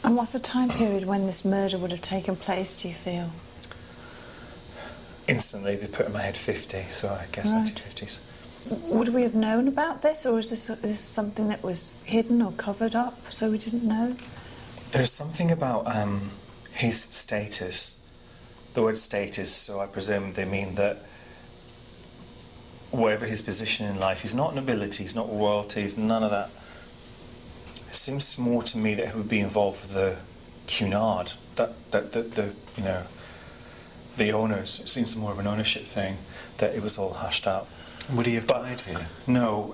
And what's the time period when this murder would have taken place, do you feel? Instantly, they put in my head 50, so I guess Right. 1950s. Would we have known about this, or is this something that was hidden or covered up so we didn't know? There's something about his status, the word status, so I presume they mean that whatever his position in life, he's not nobility, he's not royalty, he's none of that. It seems more to me that he would be involved with the Cunard, you know, the owners. It seems more of an ownership thing, that it was all hushed up. Would he have died here? No,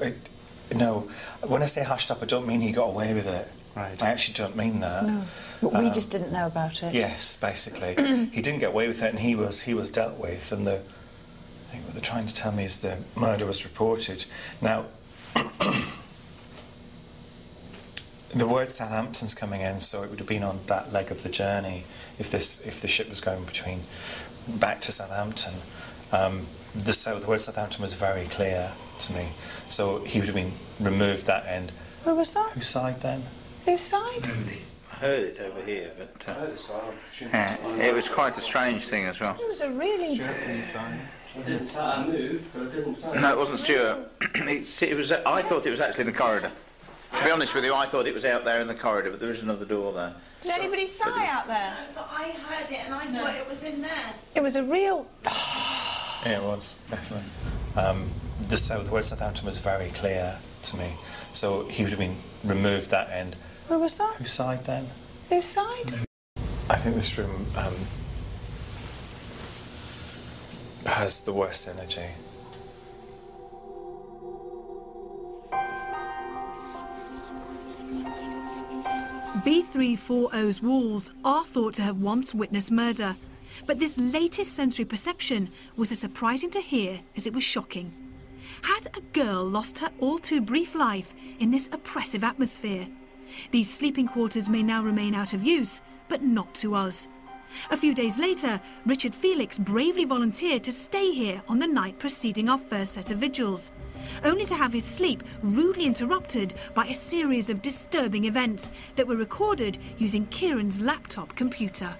no. When I say hushed up, I don't mean he got away with it. Right. I actually don't mean that. No, but we just didn't know about it. Yes, basically. He didn't get away with it, and he was dealt with, and I think what they're trying to tell me is the murder was reported. Now, the word Southampton's coming in, so it would have been on that leg of the journey if the ship was going back to Southampton. The word Southampton was very clear to me, so he would have been removed that end. Who was that? Whose side then? Whose side? I heard it over here, but it was quite a strange thing as well. It was a really... I didn't say I moved, but I didn't say... No, it wasn't Stuart. It was. I thought it was actually in the corridor. To be honest with you, I thought it was out there in the corridor, but there is another door there. Did anybody sigh out there? But I heard it and I thought it was in there. It was a real... Yeah, it was, definitely. The word Southampton was very clear to me, so he would have been removed that end. Who was that? Whose side then? Whose side? I think this room has the worst energy. B340's walls are thought to have once witnessed murder, but this latest sensory perception was as surprising to hear as it was shocking. Had a girl lost her all too brief life in this oppressive atmosphere? These sleeping quarters may now remain out of use, but not to us. A few days later, Richard Felix bravely volunteered to stay here on the night preceding our first set of vigils, only to have his sleep rudely interrupted by a series of disturbing events that were recorded using Kieran's laptop computer.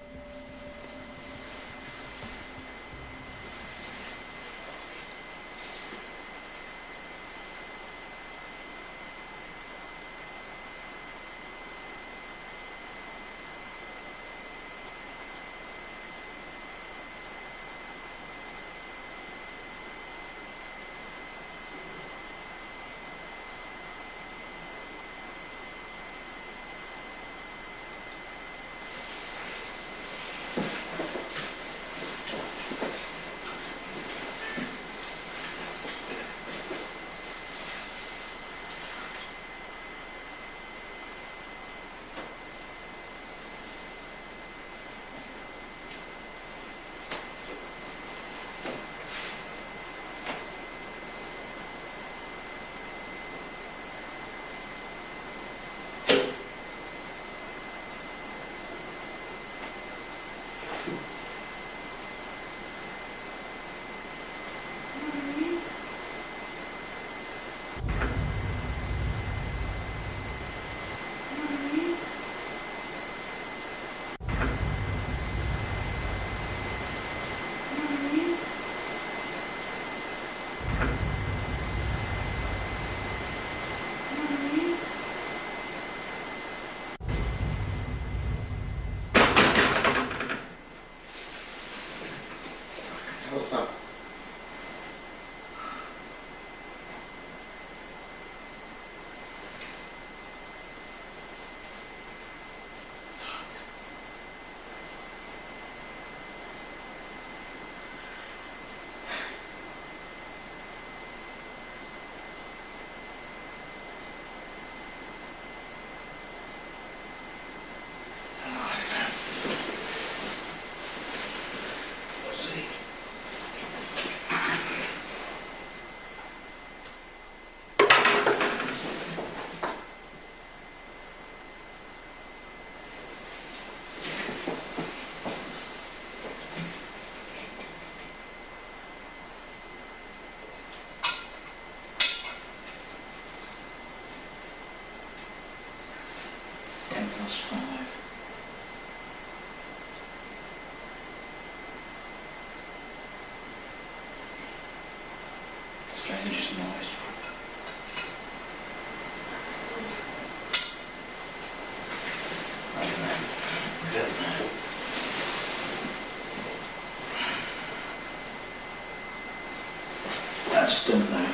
just don't know.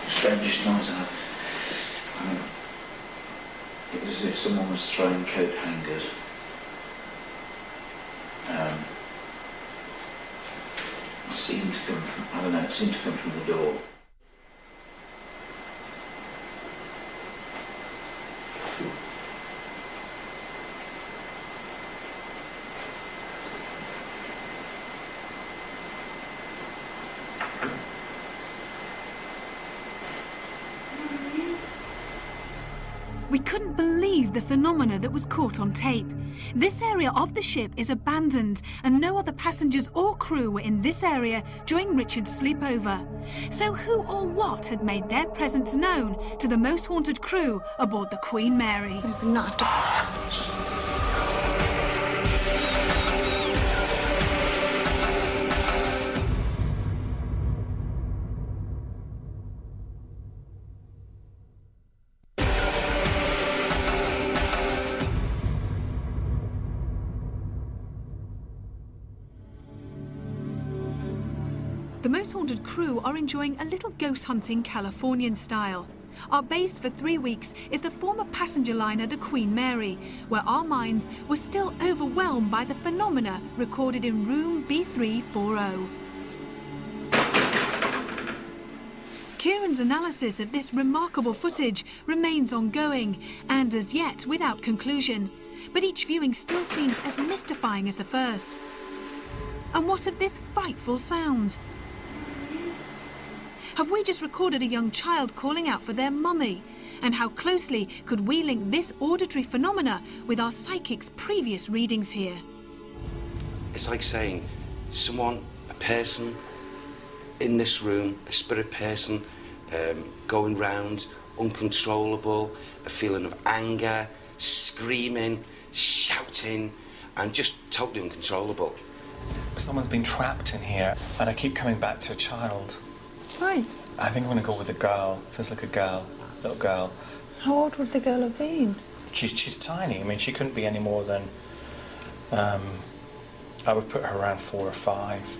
Strangest noise it was as if someone was throwing coat hangers. It seemed to come from, I don't know, it seemed to come from the door. We couldn't believe the phenomena that was caught on tape. This area of the ship is abandoned and no other passengers or crew were in this area during Richard's sleepover. So who or what had made their presence known to the most haunted crew aboard the Queen Mary? We would not have to... The most haunted crew are enjoying a little ghost hunting Californian style. Our base for 3 weeks is the former passenger liner the Queen Mary, where our minds were still overwhelmed by the phenomena recorded in room B340. Kieran's analysis of this remarkable footage remains ongoing and as yet without conclusion, but each viewing still seems as mystifying as the first. And what of this frightful sound? Have we just recorded a young child calling out for their mummy? And how closely could we link this auditory phenomena with our psychic's previous readings here? It's like saying someone, a person in this room, a spirit person, going round, uncontrollable, a feeling of anger, screaming, shouting, and just totally uncontrollable. Someone's been trapped in here, and I keep coming back to a child. Right. I think I'm going to go with a girl. Feels like a girl, little girl. How old would the girl have been? She's tiny. I mean, she couldn't be any more than... I would put her around 4 or 5.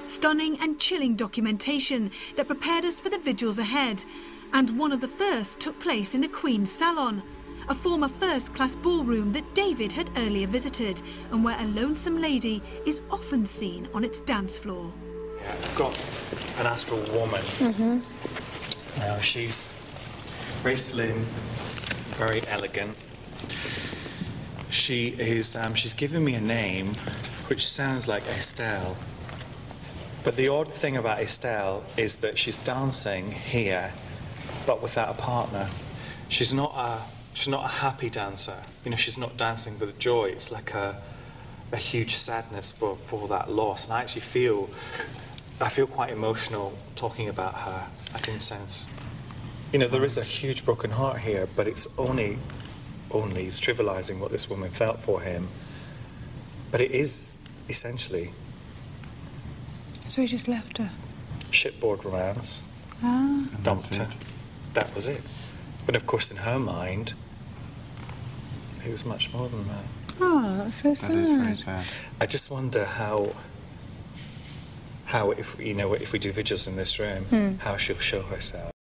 Stunning and chilling documentation that prepared us for the vigils ahead. And one of the first took place in the Queen's Salon, a former first-class ballroom that David had earlier visited and where a lonesome lady is often seen on its dance floor. Yeah, I've got an astral woman. Now, she's very slim, very elegant. She is, she's given me a name which sounds like Estelle. But the odd thing about Estelle is that she's dancing here, but without a partner. She's not a happy dancer. You know, she's not dancing for the joy. It's like a huge sadness for that loss. And I actually feel quite emotional talking about her. I can sense. You know, there is a huge broken heart here, but it's only it's trivialising what this woman felt for him. But it is essentially... So he just left her? Shipboard romance. Ah. Dumped her. That was it. But of course, in her mind, it was much more than that. Oh, that's so sad. That is very sad. I just wonder how if we do vigils in this room, how she'll show herself.